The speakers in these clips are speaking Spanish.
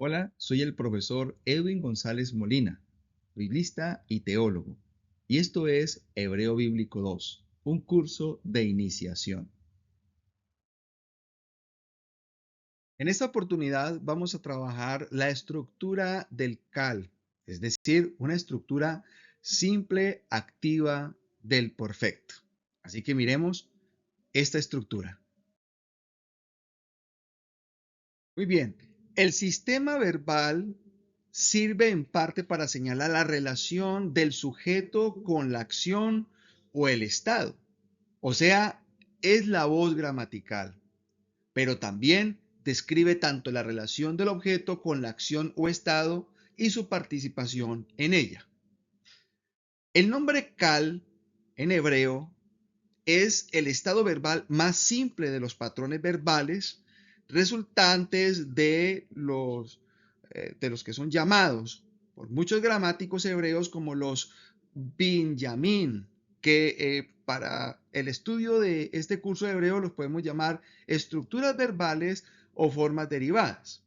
Hola, soy el profesor Edwin González Molina, biblista y teólogo, y esto es Hebreo Bíblico 2, un curso de iniciación. En esta oportunidad vamos a trabajar la estructura del CAL, es decir, una estructura simple, activa del perfecto. Así que miremos esta estructura. Muy bien, el sistema verbal sirve en parte para señalar la relación del sujeto con la acción o el estado. O sea, es la voz gramatical, pero también describe tanto la relación del objeto con la acción o estado y su participación en ella. El nombre kal en hebreo es el estado verbal más simple de los patrones verbales resultantes de los que son llamados por muchos gramáticos hebreos como los binyamin, que para el estudio de este curso de hebreo los podemos llamar estructuras verbales o formas derivadas.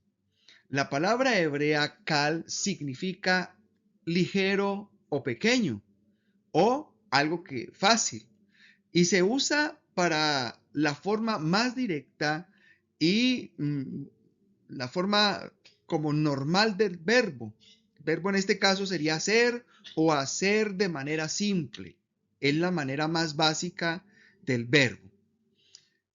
La palabra hebrea kal significa ligero o pequeño o algo que fácil y se usa para la forma más directa y la forma como normal del verbo. El verbo en este caso sería hacer o hacer de manera simple. Es la manera más básica del verbo.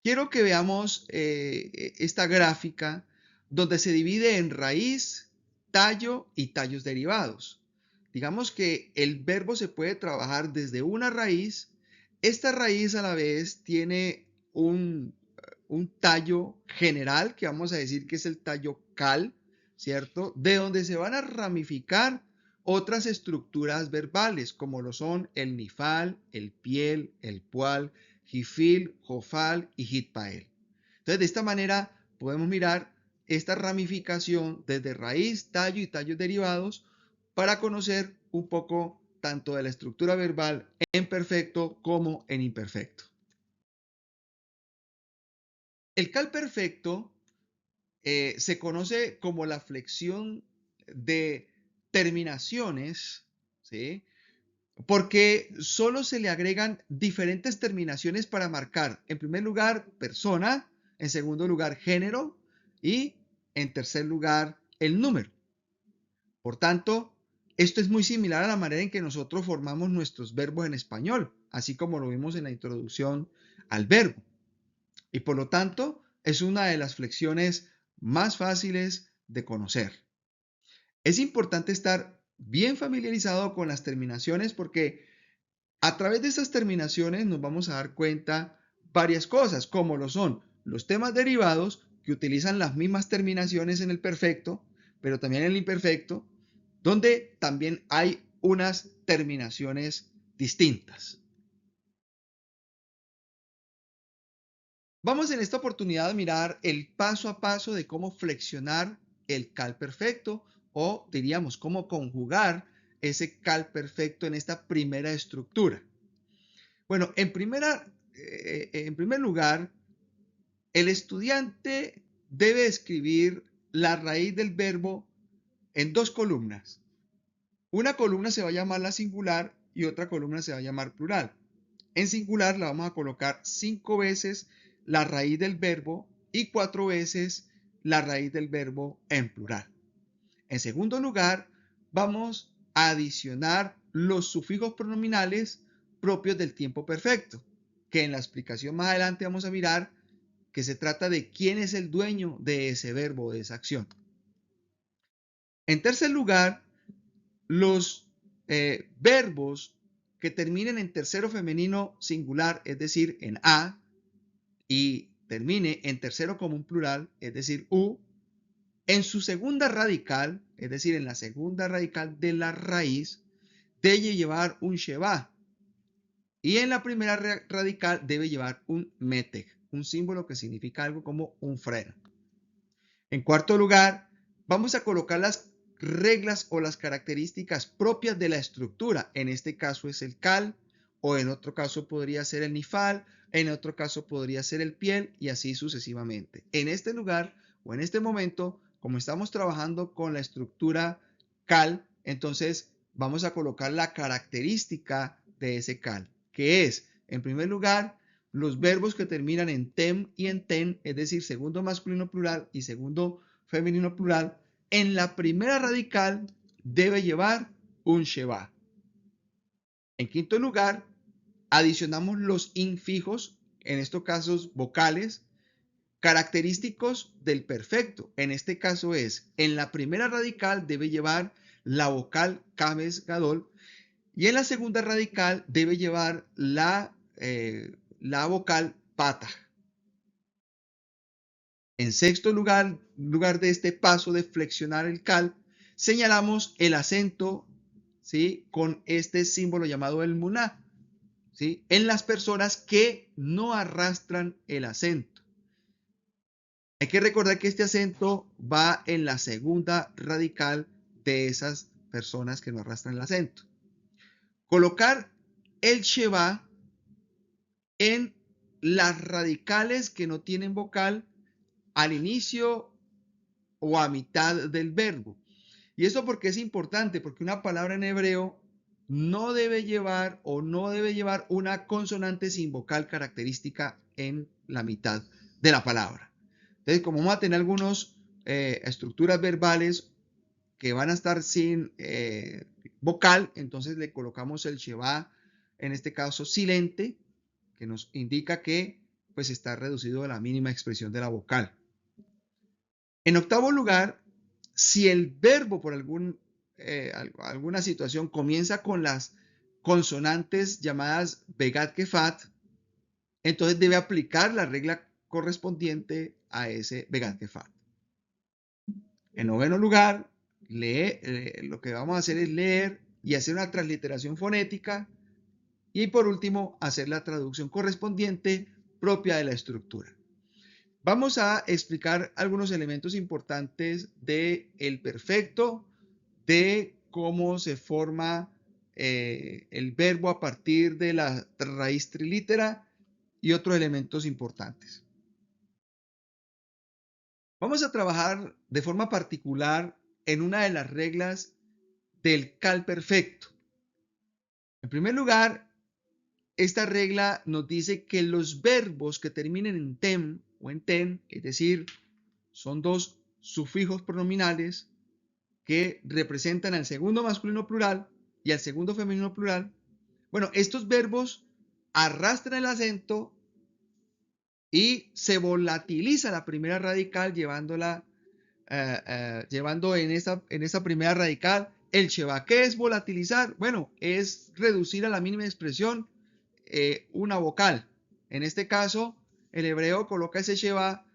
Quiero que veamos esta gráfica donde se divide en raíz, tallo y tallos derivados. Digamos que el verbo se puede trabajar desde una raíz. Esta raíz a la vez tiene un tallo general, que vamos a decir que es el tallo cal, ¿cierto? De donde se van a ramificar otras estructuras verbales, como lo son el nifal, el piel, el pual, jifil, jofal y hitpael. Entonces, de esta manera podemos mirar esta ramificación desde raíz, tallo y tallos derivados para conocer un poco tanto de la estructura verbal en perfecto como en imperfecto. El cal perfecto se conoce como la flexión de terminaciones, ¿sí? Porque solo se le agregan diferentes terminaciones para marcar, en primer lugar, persona, en segundo lugar, género y en tercer lugar, el número. Por tanto, esto es muy similar a la manera en que nosotros formamos nuestros verbos en español, así como lo vimos en la introducción al verbo. Y por lo tanto, es una de las flexiones más fáciles de conocer. Es importante estar bien familiarizado con las terminaciones porque a través de estas terminaciones nos vamos a dar cuenta varias cosas, como lo son los temas derivados que utilizan las mismas terminaciones en el perfecto, pero también en el imperfecto, donde también hay unas terminaciones distintas. Vamos en esta oportunidad a mirar el paso a paso de cómo flexionar el cal perfecto o diríamos cómo conjugar ese cal perfecto en esta primera estructura. Bueno, en primer lugar, el estudiante debe escribir la raíz del verbo en dos columnas. Una columna se va a llamar la singular y otra columna se va a llamar plural. En singular la vamos a colocar 5 veces la raíz del verbo y 4 veces la raíz del verbo en plural. En segundo lugar, vamos a adicionar los sufijos pronominales propios del tiempo perfecto, que en la explicación más adelante vamos a mirar que se trata de quién es el dueño de ese verbo, de esa acción. En tercer lugar, los verbos que terminen en tercero femenino singular, es decir, en A, y termine en tercero común plural, es decir, U, en su segunda radical, es decir, en la segunda radical de la raíz, debe llevar un sheba. Y en la primera radical debe llevar un meteg, un símbolo que significa algo como un freno. En cuarto lugar, vamos a colocar las reglas o las características propias de la estructura. En este caso es el cal, o en otro caso podría ser el nifal, en otro caso podría ser el piel y así sucesivamente. En este lugar o en este momento como estamos trabajando con la estructura cal, entonces vamos a colocar la característica de ese cal, que es, en primer lugar, los verbos que terminan en tem y en ten, es decir, segundo masculino plural y segundo femenino plural, en la primera radical debe llevar un sheba. En quinto lugar, adicionamos los infijos, en estos casos vocales, característicos del perfecto. En este caso es, en la primera radical debe llevar la vocal kames gadol y en la segunda radical debe llevar la vocal pata. En sexto lugar de este paso de flexionar el cal, señalamos el acento, ¿sí?, con este símbolo llamado el muná, ¿sí?, en las personas que no arrastran el acento. Hay que recordar que este acento va en la segunda radical de esas personas que no arrastran el acento. Colocar el sheba en las radicales que no tienen vocal al inicio o a mitad del verbo. Y esto porque es importante, porque una palabra en hebreo no debe llevar una consonante sin vocal característica en la mitad de la palabra. Entonces, como vamos a tener algunas estructuras verbales que van a estar sin vocal, entonces le colocamos el sheba, en este caso silente, que nos indica que pues está reducido a la mínima expresión de la vocal. En octavo lugar, si el verbo por alguna situación comienza con las consonantes llamadas begat kefat, entonces debe aplicar la regla correspondiente a ese begat kefat. En noveno lugar, lo que vamos a hacer es leer y hacer una transliteración fonética. Y por último, hacer la traducción correspondiente propia de la estructura. Vamos a explicar algunos elementos importantes del perfecto, de cómo se forma el verbo a partir de la raíz trilítera y otros elementos importantes. Vamos a trabajar de forma particular en una de las reglas del cal perfecto. En primer lugar, esta regla nos dice que los verbos que terminen en tem o en ten, es decir, son dos sufijos pronominales que representan al segundo masculino plural y al segundo femenino plural. Bueno, estos verbos arrastran el acento y se volatiliza la primera radical llevando en esta primera radical el sheba. ¿Qué es volatilizar? Bueno, es reducir a la mínima expresión una vocal. En este caso, el hebreo coloca ese sheba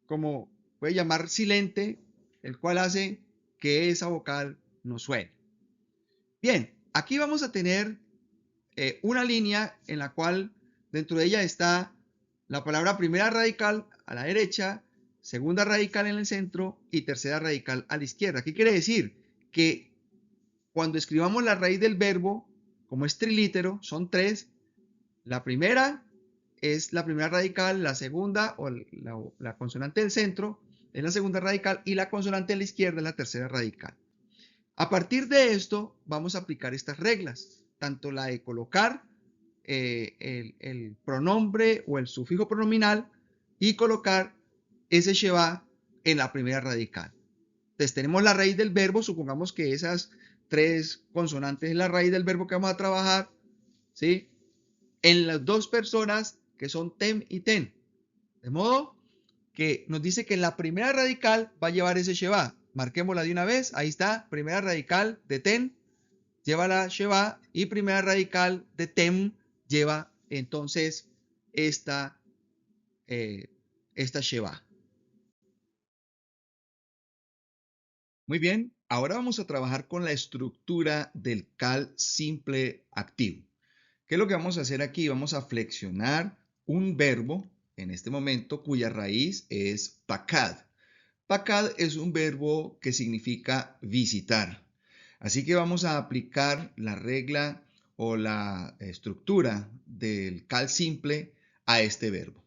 como puede llamar silente, el cual hace que esa vocal no suene. Bien, aquí vamos a tener una línea en la cual dentro de ella está la palabra primera radical a la derecha, segunda radical en el centro y tercera radical a la izquierda. ¿Qué quiere decir? Que cuando escribamos la raíz del verbo, como es trilítero, son tres. La primera es la primera radical, la segunda o la consonante del centro es la segunda radical y la consonante de la izquierda es la tercera radical. A partir de esto vamos a aplicar estas reglas, tanto la de colocar el pronombre o el sufijo pronominal y colocar ese sheba en la primera radical. Entonces tenemos la raíz del verbo, supongamos que esas tres consonantes es la raíz del verbo que vamos a trabajar, ¿sí?, en las dos personas que son tem y ten. De modo que nos dice que la primera radical va a llevar ese sheba. Marquémosla de una vez. Ahí está, primera radical de ten lleva la sheba y primera radical de tem lleva entonces esta sheba. Muy bien, ahora vamos a trabajar con la estructura del cal simple activo. ¿Qué es lo que vamos a hacer aquí? Vamos a flexionar un verbo en este momento cuya raíz es pakad. Pakad es un verbo que significa visitar. Así que vamos a aplicar la regla o la estructura del cal simple a este verbo.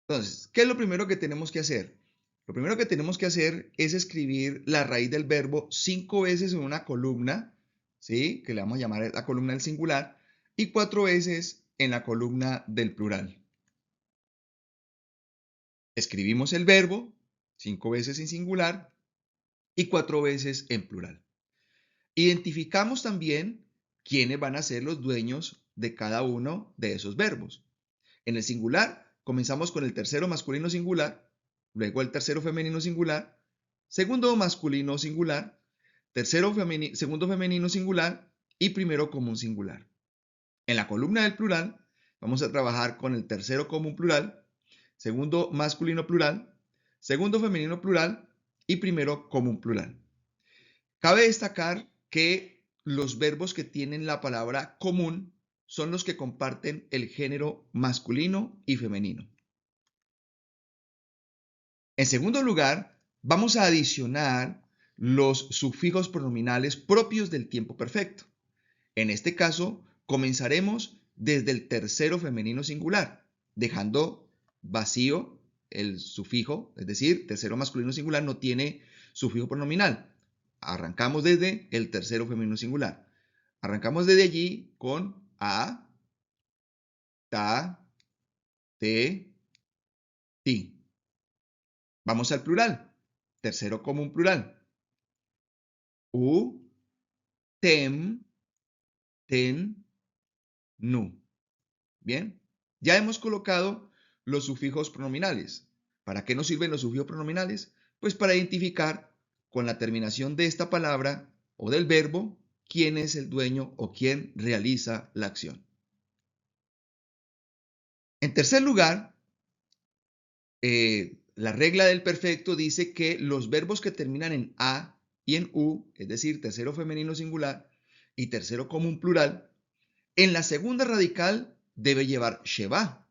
Entonces, ¿qué es lo primero que tenemos que hacer? Lo primero que tenemos que hacer es escribir la raíz del verbo 5 veces en una columna, ¿sí? Que le vamos a llamar la columna del singular, y 4 veces en la columna del plural. Escribimos el verbo 5 veces en singular y 4 veces en plural. Identificamos también quiénes van a ser los dueños de cada uno de esos verbos. En el singular comenzamos con el tercero masculino singular, luego el tercero femenino singular, segundo masculino singular, segundo femenino singular y primero común singular. En la columna del plural vamos a trabajar con el tercero común plural, segundo masculino plural, segundo femenino plural y primero común plural. Cabe destacar que los verbos que tienen la palabra común son los que comparten el género masculino y femenino. En segundo lugar, vamos a adicionar los sufijos pronominales propios del tiempo perfecto. En este caso, comenzaremos desde el tercero femenino singular, dejando vacío el sufijo, es decir, tercero masculino singular no tiene sufijo pronominal. Arrancamos desde el tercero femenino singular. Arrancamos desde allí con a, ta, te, ti. Vamos al plural. Tercero común plural. U, tem, ten, nu. Bien. Ya hemos colocado los sufijos pronominales. ¿Para qué nos sirven los sufijos pronominales? Pues para identificar con la terminación de esta palabra o del verbo quién es el dueño o quién realiza la acción. En tercer lugar, la regla del perfecto dice que los verbos que terminan en a y en u, es decir, tercero femenino singular y tercero común plural, en la segunda radical debe llevar sheba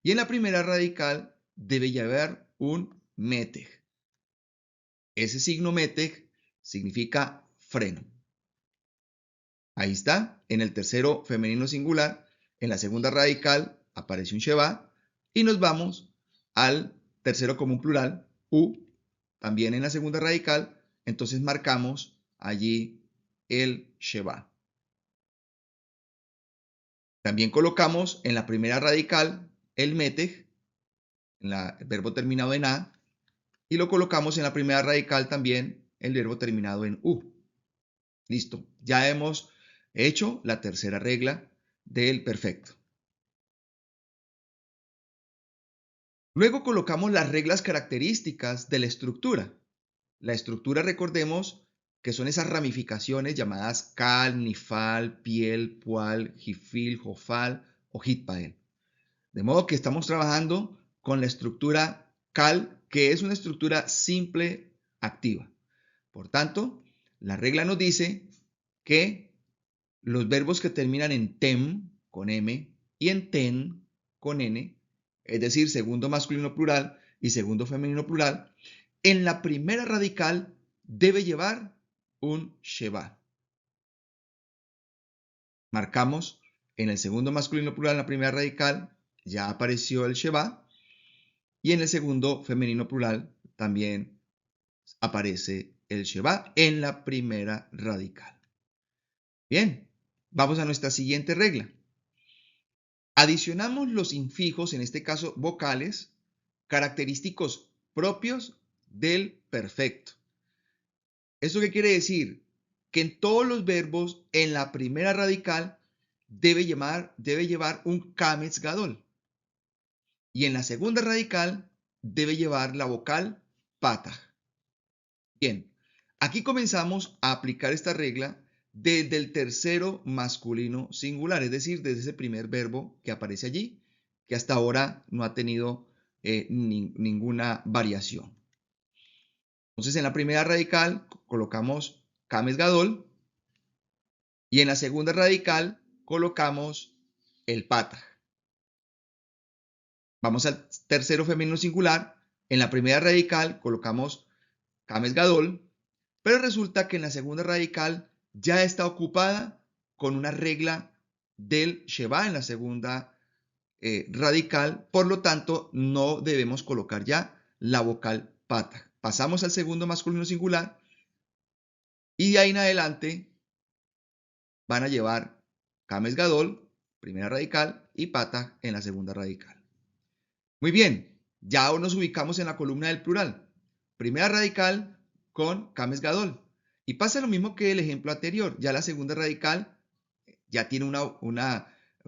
y en la primera radical debe llevar un metej. Ese signo metej significa freno. Ahí está, en el tercero femenino singular, en la segunda radical aparece un sheba y nos vamos al tercero común plural, u, también en la segunda radical, entonces marcamos allí el sheba. También colocamos en la primera radical el metej, el verbo terminado en a, y lo colocamos en la primera radical también el verbo terminado en u. Listo, ya hemos hecho la tercera regla del perfecto. Luego colocamos las reglas características de la estructura. La estructura, recordemos, que son esas ramificaciones llamadas cal, nifal, piel, pual, jifil, jofal o hitpael. De modo que estamos trabajando con la estructura cal, que es una estructura simple activa. Por tanto, la regla nos dice que los verbos que terminan en tem, con m, y en ten, con n, es decir, segundo masculino plural y segundo femenino plural, en la primera radical debe llevar un sheba. Marcamos en el segundo masculino plural, en la primera radical, ya apareció el sheba, y en el segundo femenino plural también aparece el sheba en la primera radical. Bien, vamos a nuestra siguiente regla. Adicionamos los infijos, en este caso vocales, característicos propios del perfecto. ¿Esto qué quiere decir? Que en todos los verbos, en la primera radical, debe llevar un kametz gadol. Y en la segunda radical, debe llevar la vocal patah. Bien, aquí comenzamos a aplicar esta regla desde el tercero masculino singular, es decir, desde ese primer verbo que aparece allí, que hasta ahora no ha tenido ninguna variación. Entonces, en la primera radical colocamos kametz gadol y en la segunda radical colocamos el patah. Vamos al tercero femenino singular. En la primera radical colocamos kametz gadol, pero resulta que en la segunda radical ya está ocupada con una regla del sheba en la segunda radical, por lo tanto no debemos colocar ya la vocal patah. Pasamos al segundo masculino singular y de ahí en adelante van a llevar kames gadol, primera radical, y patah en la segunda radical. Muy bien, ya nos ubicamos en la columna del plural. Primera radical con kames gadol. Y pasa lo mismo que el ejemplo anterior. Ya la segunda radical ya tiene un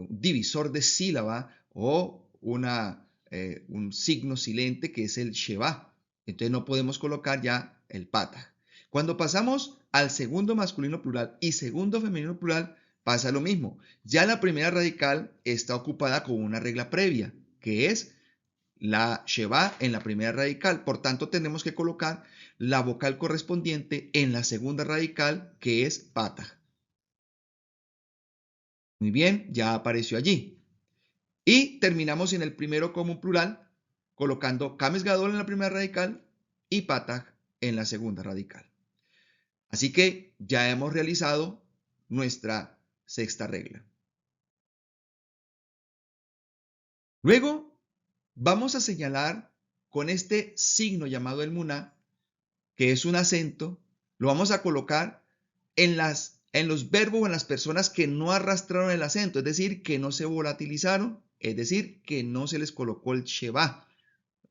divisor de sílaba o un signo silente que es el sheva. Entonces no podemos colocar ya el patah. Cuando pasamos al segundo masculino plural y segundo femenino plural, pasa lo mismo. Ya la primera radical está ocupada con una regla previa, que es la sheva en la primera radical. Por tanto, tenemos que colocar la vocal correspondiente en la segunda radical, que es patah. Muy bien, ya apareció allí. Y terminamos en el primero común plural, colocando kames gadol en la primera radical y patah en la segunda radical. Así que ya hemos realizado nuestra sexta regla. Luego vamos a señalar con este signo llamado el muná, que es un acento, lo vamos a colocar en los verbos o en las personas que no arrastraron el acento, es decir, que no se volatilizaron, es decir, que no se les colocó el sheva,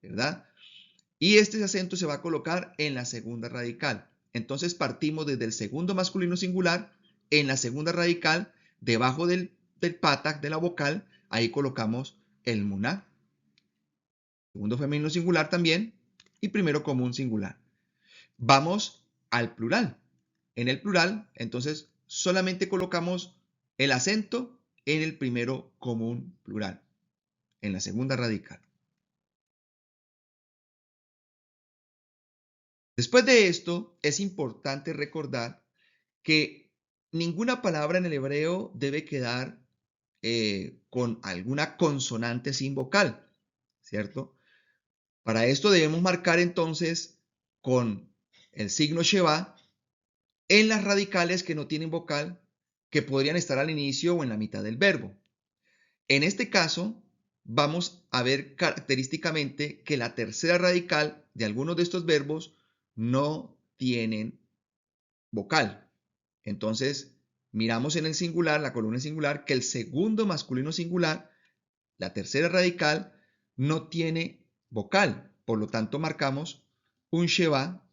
¿verdad? Y este acento se va a colocar en la segunda radical. Entonces partimos desde el segundo masculino singular, en la segunda radical, debajo del patah de la vocal, ahí colocamos el muná. Segundo femenino singular también y primero común singular. Vamos al plural. En el plural, entonces, solamente colocamos el acento en el primero común plural, en la segunda radical. Después de esto, es importante recordar que ninguna palabra en el hebreo debe quedar con alguna consonante sin vocal, ¿cierto? Para esto debemos marcar entonces con el signo sheva en las radicales que no tienen vocal, que podrían estar al inicio o en la mitad del verbo. En este caso, vamos a ver característicamente que la tercera radical de algunos de estos verbos no tienen vocal. Entonces, miramos en el singular, la columna singular, que el segundo masculino singular, la tercera radical, no tiene vocal. Por lo tanto, marcamos un sheva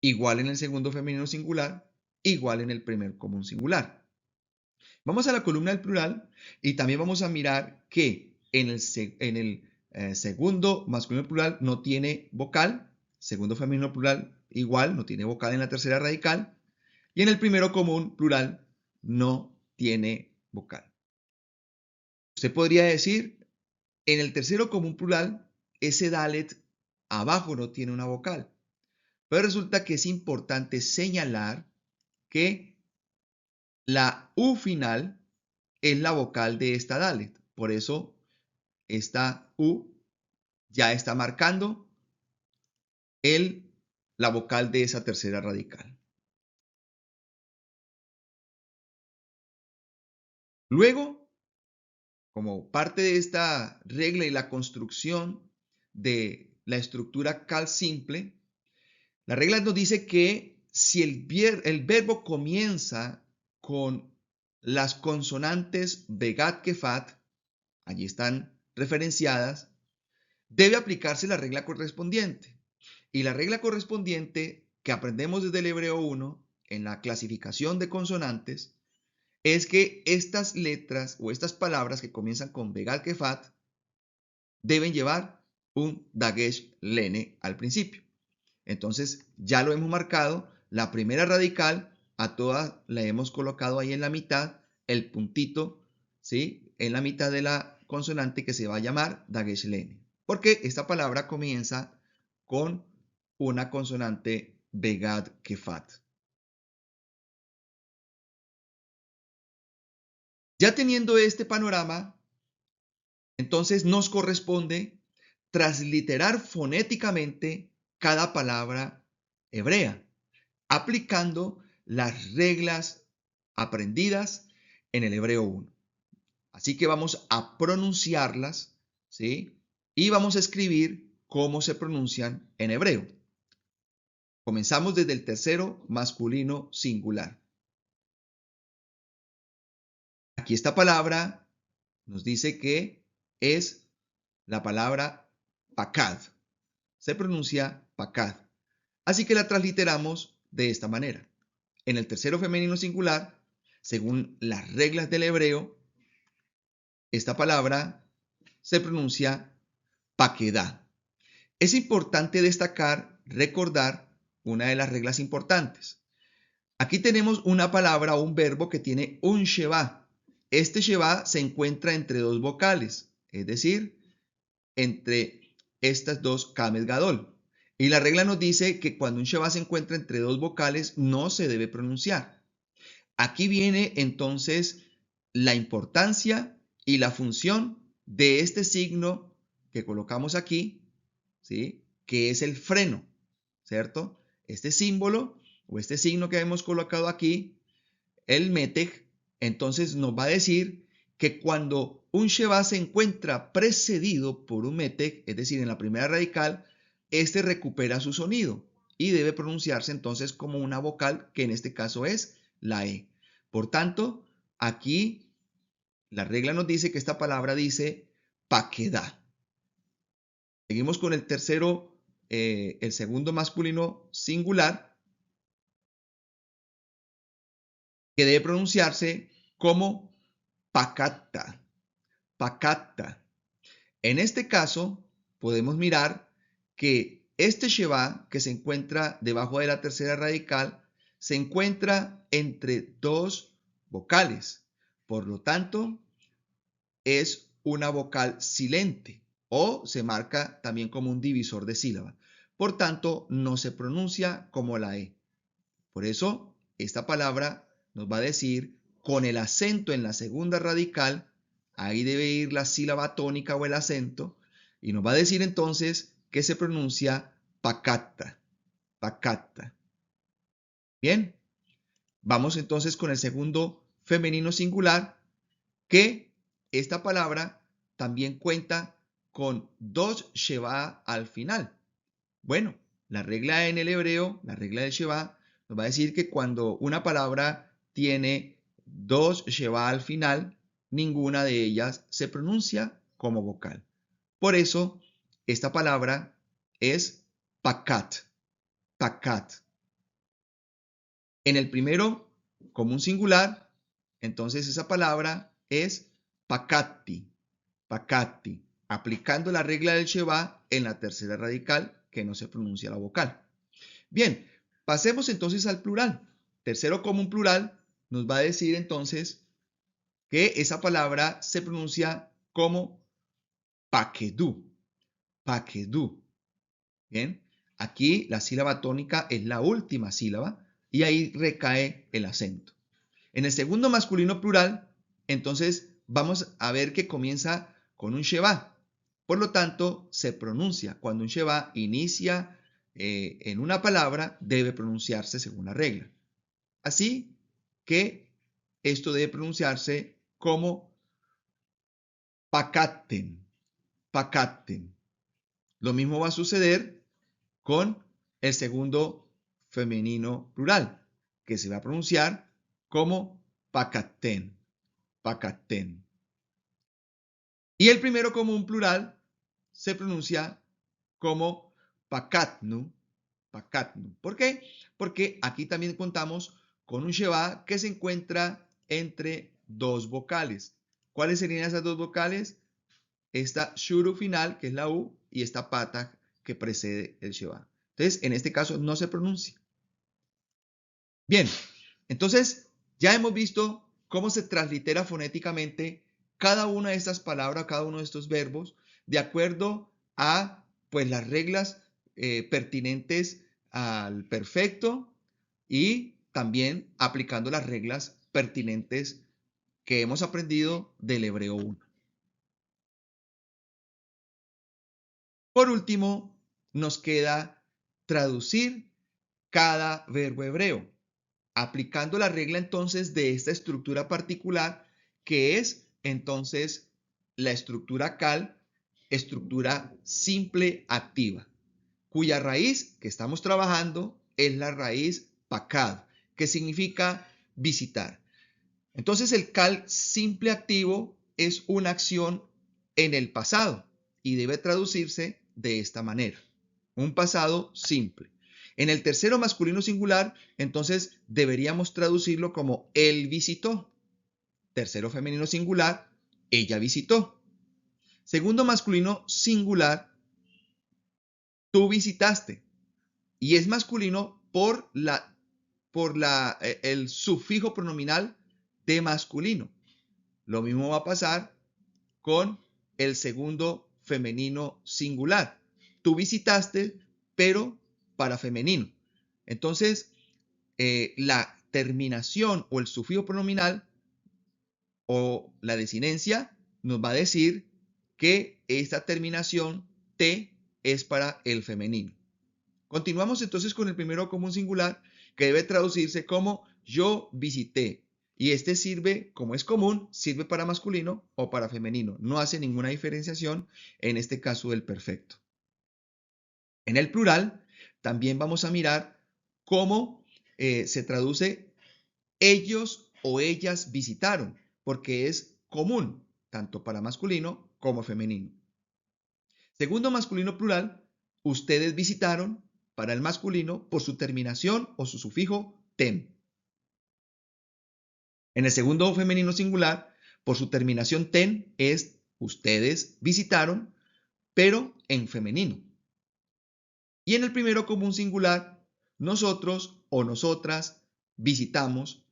igual en el segundo femenino singular, igual en el primer común singular. Vamos a la columna del plural y también vamos a mirar que en el segundo masculino plural no tiene vocal, segundo femenino plural igual, no tiene vocal en la tercera radical, y en el primero común plural no tiene vocal. Usted podría decir, en el tercero común plural, ese dalet abajo no tiene una vocal. Pero resulta que es importante señalar que la U final es la vocal de esta dalet. Por eso esta U ya está marcando la vocal de esa tercera radical. Luego, como parte de esta regla y la construcción de la estructura cal simple, la regla nos dice que si el verbo comienza con las consonantes Begat Kefat, allí están referenciadas, debe aplicarse la regla correspondiente. Y la regla correspondiente que aprendemos desde el hebreo 1 en la clasificación de consonantes es que estas letras o estas palabras que comienzan con Begat Kefat deben llevar un Dagesh Lene al principio. Entonces ya lo hemos marcado, la primera radical a todas la hemos colocado ahí en la mitad, el puntito, ¿sí? En la mitad de la consonante que se va a llamar Dagesh Lene, porque esta palabra comienza con una consonante Begad Kefat. Ya teniendo este panorama, entonces nos corresponde transliterar fonéticamente cada palabra hebrea, aplicando las reglas aprendidas en el hebreo 1. Así que vamos a pronunciarlas, ¿sí? Y vamos a escribir cómo se pronuncian en hebreo. Comenzamos desde el tercero masculino singular. Aquí esta palabra nos dice que es la palabra pakad. Se pronuncia pakad. Así que la transliteramos de esta manera. En el tercero femenino singular, según las reglas del hebreo, esta palabra se pronuncia paquedá. Es importante destacar, recordar una de las reglas importantes. Aquí tenemos una palabra o un verbo que tiene un sheva. Este sheva se encuentra entre dos vocales, es decir, entre estas dos kamed gadol. Y la regla nos dice que cuando un sheva se encuentra entre dos vocales no se debe pronunciar. Aquí viene entonces la importancia y la función de este signo que colocamos aquí, ¿sí? Que es el freno, ¿cierto? Este símbolo o este signo que hemos colocado aquí, el metej, entonces nos va a decir que cuando un sheva se encuentra precedido por un metej, es decir, en la primera radical, este recupera su sonido y debe pronunciarse entonces como una vocal, que en este caso es la E. Por tanto, aquí la regla nos dice que esta palabra dice paquedá. Seguimos con el tercero, el segundo masculino singular, que debe pronunciarse como pacatta. Pacatta. En este caso, podemos mirar que este sheva que se encuentra debajo de la tercera radical se encuentra entre dos vocales. Por lo tanto, es una vocal silente o se marca también como un divisor de sílaba. Por tanto, no se pronuncia como la E. Por eso, esta palabra nos va a decir con el acento en la segunda radical, ahí debe ir la sílaba tónica o el acento, y nos va a decir entonces que se pronuncia pacatta, pacatta. Bien, vamos entonces con el segundo femenino singular, que esta palabra también cuenta con dos sheva al final. Bueno, la regla en el hebreo, la regla del sheva, nos va a decir que cuando una palabra tiene dos sheva al final, ninguna de ellas se pronuncia como vocal. Por eso, esta palabra es pakat, pakat. En el primero, como un singular, entonces esa palabra es pakatti, pakatti, aplicando la regla del sheva en la tercera radical, que no se pronuncia la vocal. Bien, pasemos entonces al plural. Tercero común plural nos va a decir entonces que esa palabra se pronuncia como paquedú, paquedú. Bien, aquí la sílaba tónica es la última sílaba y ahí recae el acento. En el segundo masculino plural, entonces vamos a ver que comienza con un sheva. Por lo tanto, se pronuncia. Cuando un sheva inicia en una palabra, debe pronunciarse según la regla. Así que esto debe pronunciarse como pakatten, pakatten. Lo mismo va a suceder con el segundo femenino plural, que se va a pronunciar como pakatten, pakatten. Y el primero común plural se pronuncia como pakatnu, pakatnu. ¿Por qué? Porque aquí también contamos con un sheva que se encuentra entre dos vocales. ¿Cuáles serían esas dos vocales? Esta shuru final, que es la U, y esta pata que precede el sheva. Entonces, en este caso no se pronuncia. Bien, entonces ya hemos visto cómo se translitera fonéticamente cada una de estas palabras, cada uno de estos verbos, de acuerdo a pues, las reglas pertinentes al perfecto y también aplicando las reglas pertinentes que hemos aprendido del hebreo 1. Por último, nos queda traducir cada verbo hebreo, aplicando la regla entonces de esta estructura particular que es entonces la estructura cal estructura simple activa, cuya raíz que estamos trabajando es la raíz pakad, que significa visitar. Entonces el cal simple activo es una acción en el pasado y debe traducirse de esta manera. Un pasado simple. En el tercero masculino singular, entonces deberíamos traducirlo como él visitó. Tercero femenino singular, ella visitó. Segundo masculino singular, tú visitaste. Y es masculino por el sufijo pronominal de masculino. Lo mismo va a pasar con el segundo femenino singular. Tú visitaste, pero para femenino. Entonces, la terminación o el sufijo pronominal o la desinencia nos va a decir que esta terminación T es para el femenino. Continuamos entonces con el primero común singular, que debe traducirse como yo visité. Y este sirve, como es común, sirve para masculino o para femenino. No hace ninguna diferenciación en este caso del perfecto. En el plural, también vamos a mirar cómo se traduce ellos o ellas visitaron, porque es común, tanto para masculino como femenino. Segundo masculino plural, ustedes visitaron, para el masculino por su terminación o su sufijo ten. En el segundo femenino singular, por su terminación ten es ustedes visitaron, pero en femenino. Y en el primero común singular, nosotros o nosotras visitamos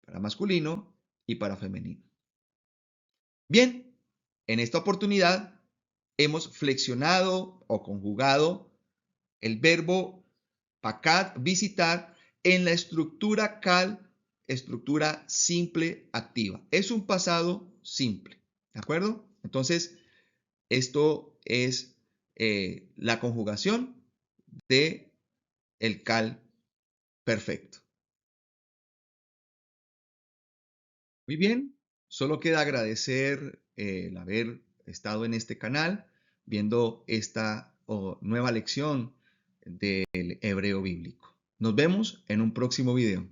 para masculino y para femenino. Bien, en esta oportunidad hemos flexionado o conjugado el verbo pakad, visitar, en la estructura cal, estructura simple activa. Es un pasado simple, ¿de acuerdo? Entonces, esto es la conjugación de el cal perfecto. Muy bien, solo queda agradecer el haber estado en este canal viendo esta nueva lección del hebreo bíblico. Nos vemos en un próximo video.